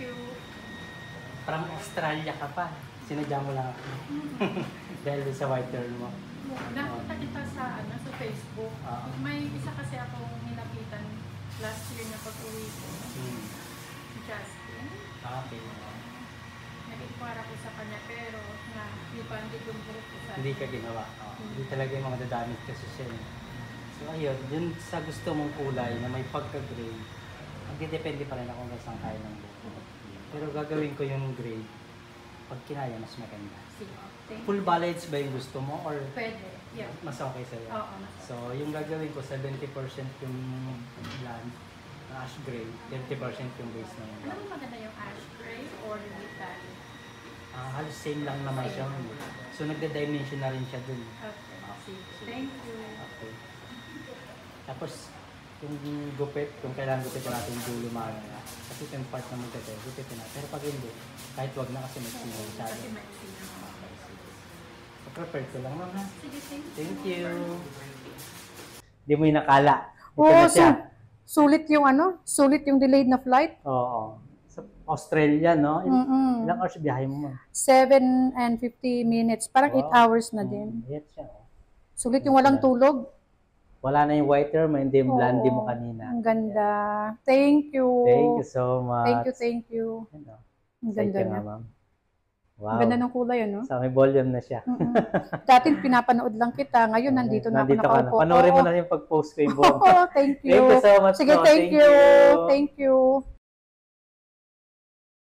you. From Australia ka pa. Sinadya mo lang ako. Dahil sa white girl mo. Nakita kita sa Facebook. May isa kasi akong nilapitan last year na pag-uwi ko. Si Justin. Okay. Nag-inquire ako sa kanya pero hindi pa hindi gumbuhok ko sa Hindi ka ginawa. Hindi talaga yung mga dadamit kasi siya. So ayun, yun sa gusto mong kulay na may pagka-gray, magdidepende pa rin ako kung saan kaya ng buko. Pero gagawin ko yung gray pag kinaya mas maganda. Sige. Full ballads ba yung gusto mo or Pwede. Yeah. mas okay sa'yo? Oo. So yung gagawin ko 70% yung blonde, ash gray, 30% yung base ng Ano blonde. maganda yung ash gray or metallic? Halos same lang naman siya. So nagde-dimension na rin siya dun. Okay. Sige. Thank you. Okay. Tapos yung gupit, kung kailangan gupitin natin yung dulo mga kasi ito yung part na magkatay, gupitin na. Pero pag hindi, kahit wag na kasi may sinong masyado. Kasi may sinong. So prepared ko lang ma'am ha. Sige, Thank you. Hindi mo inakala. Ito Oo, na siya. sulit yung delayed na flight. Oo. Sa Australia, no? Ilang hours biyahe mo ma'am? 7 and 50 minutes. Parang 8 hours na din. Yes siya. Oh. Sulit yung walang tulog. Wala na yung white hair mo, hindi yung blondie mo Oo, kanina. Ang ganda. Thank you. Thank you so much. Thank you. Ano? Ang ganda Thank you, niya. ma'am. Ang Wow. ganda ng kulay, ano? So may volume na siya. Dati pinapanood lang kita. Ngayon, nandito na ako Nandito ka na. nakaupo. Panoorin mo Oo. na yung pag-post ko yung buong. Oo, thank you. Thank you so much. Sige, po. thank you. Thank you.